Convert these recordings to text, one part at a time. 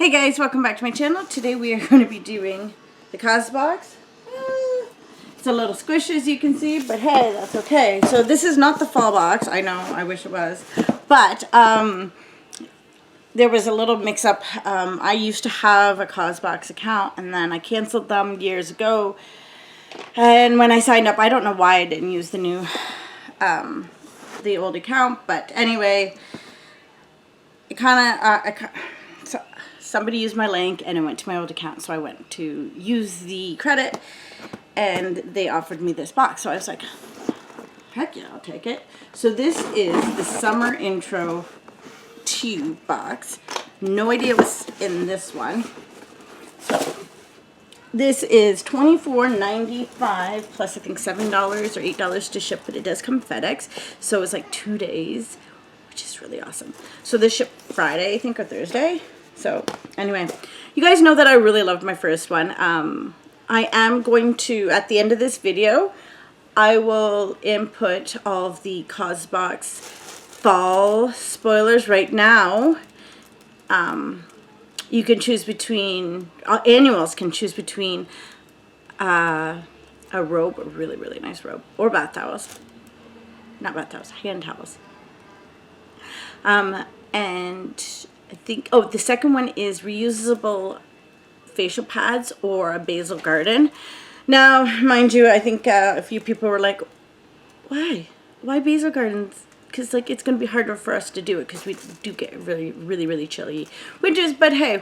Hey guys, welcome back to my channel. Today we are going to be doing the Causebox. It's a little squishy as you can see, but hey, that's okay. So this is not the fall box. I know, I wish it was. But there was a little mix-up. I used to have a Causebox account and then I canceled them years ago. And when I signed up, I don't know why I didn't use the new, the old account. But anyway, it kind of, somebody used my link and it went to my old account, so I went to use the credit and they offered me this box, so I was like, heck yeah, I'll take it. So this is the Summer Intro 2 box. No idea what's in this one. So this is $24.95 plus I think $7 or $8 to ship, but it does come FedEx, so it's like 2 days, which is really awesome. So this shipped Friday, I think, or Thursday. So anyway, you guys know that I really loved my first one. I am going to, at the end of this video, I will input all of the Causebox fall spoilers right now. You can choose between, annuals can choose between a robe, a really, really nice robe, or bath towels. Not bath towels, hand towels. And I think, oh, the second one is reusable facial pads or a basil garden. Now, mind you, I think a few people were like, why basil gardens? Because like it's going to be harder for us to do it because we do get really, really, really chilly winters. But hey,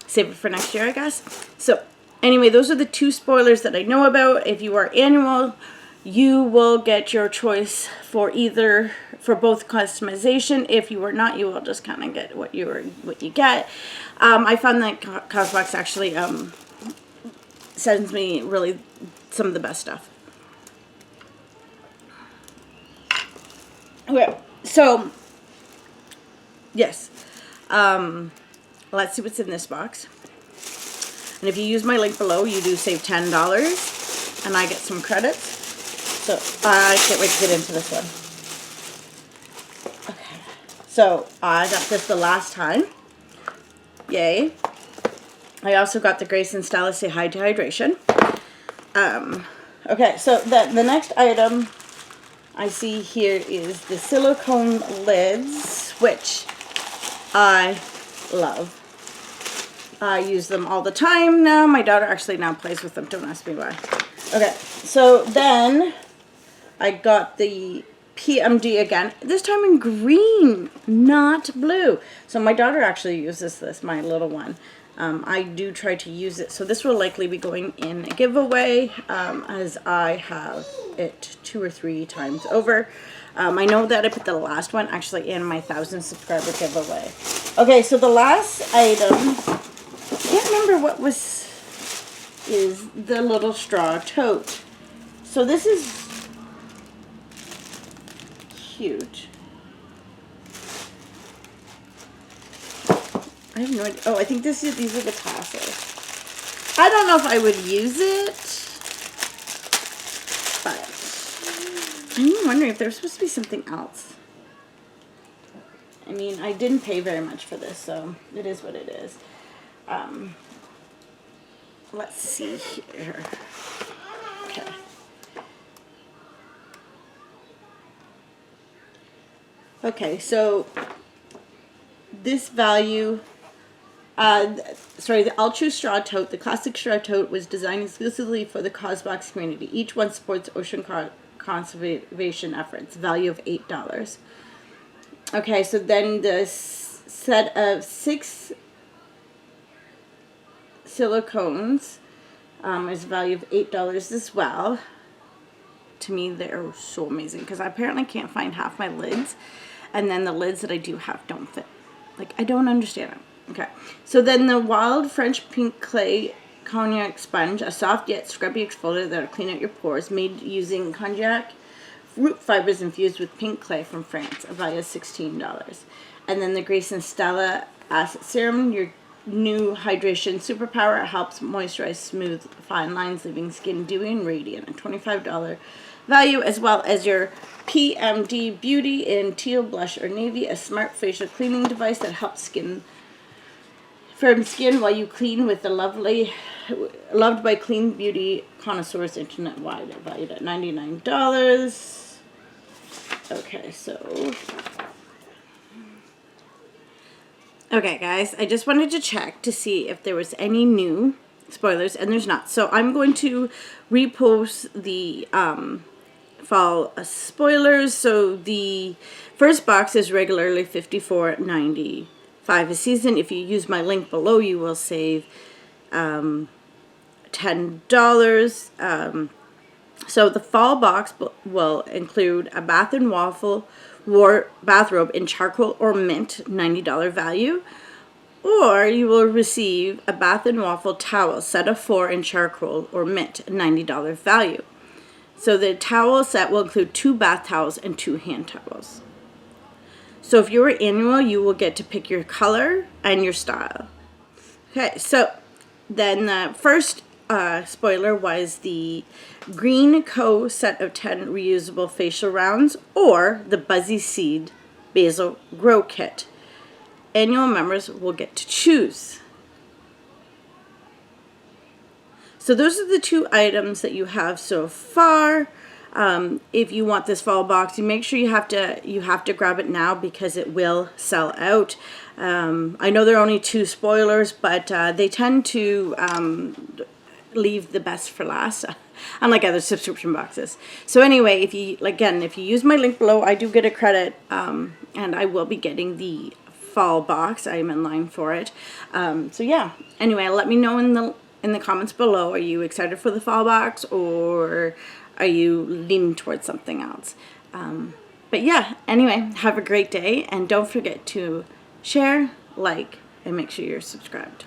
save it for next year, I guess. So anyway, those are the two spoilers that I know about. If you are annual, you will get your choice for either, for both customization. If you are not, you will just kind of get what you get. I found that Causebox actually sends me really some of the best stuff. Okay, so yes, let's see what's in this box. And if you use my link below, you do save $10, and I get some credits. So I can't wait to get into this one. Okay, so I got this the last time. Yay. I also got the Grace and Stella Say Hi to Hydration. Okay, so the next item I see here is the silicone lids, which I love. I use them all the time now. My daughter actually now plays with them. Don't ask me why. Okay, so then I got the PMD again, this time in green, not blue. So my daughter actually uses this, my little one. I do try to use it. So this will likely be going in a giveaway, as I have it 2 or 3 times over. I know that I put the last one actually in my 1,000 subscriber giveaway. Okay, so the last item, I can't remember what is the little straw tote. So this is huge. I have no idea. Oh, I think these are the tassels. I don't know if I would use it, but I'm wondering if there's supposed to be something else. I mean, I didn't pay very much for this, so it is what it is. Let's see here. Okay. Okay, so this value, the Ultra Straw Tote, the classic straw tote, was designed exclusively for the Causebox community. Each one supports ocean conservation efforts. Value of $8. Okay, so then this set of 6 silicones is a value of $8 as well. To me, they're so amazing because I apparently can't find half my lids, and then the lids that I do have don't fit. Like, I don't understand it. Okay, so then the Wild French Pink Clay Cognac Sponge, a soft yet scrubby exfoliator that'll clean out your pores, made using cognac root fibers infused with pink clay from France, a value of $16. And then the Grace and Stella Acid Serum, your new hydration superpower. It helps moisturize smooth, fine lines, leaving skin dewy and radiant. A $25 value, as well as your PMD Beauty in teal, blush, or navy, a smart facial cleaning device that helps skin firm skin while you clean with the loved by clean beauty connoisseurs internet-wide, valued at $99. Okay, so... Okay, guys, I just wanted to check to see if there was any new spoilers, and there's not. So I'm going to repost the fall spoilers. So the first box is regularly $54.95 a season. If you use my link below, you will save $10. So the fall box will include a Bath and Waffle bathrobe in charcoal or mint, $90 value, or you will receive a Bath and Waffle towel set of 4 in charcoal or mint, $90 value. So the towel set will include 2 bath towels and 2 hand towels. So if you're annual, you will get to pick your color and your style. Okay, so then the first spoiler was the Green Co. set of 10 reusable facial rounds, or the Buzzy Seed Basil Grow Kit. Annual members will get to choose. So those are the 2 items that you have so far. If you want this fall box, you make sure you have to grab it now because it will sell out. I know there are only 2 spoilers, but they tend to leave the best for last, unlike other subscription boxes. So anyway, if you use my link below, I do get a credit, and I will be getting the fall box. I am in line for it. So yeah. Anyway, let me know in the comments below. Are you excited for the fall box, or are you leaning towards something else? But yeah. Anyway, have a great day, and don't forget to share, like, and make sure you're subscribed.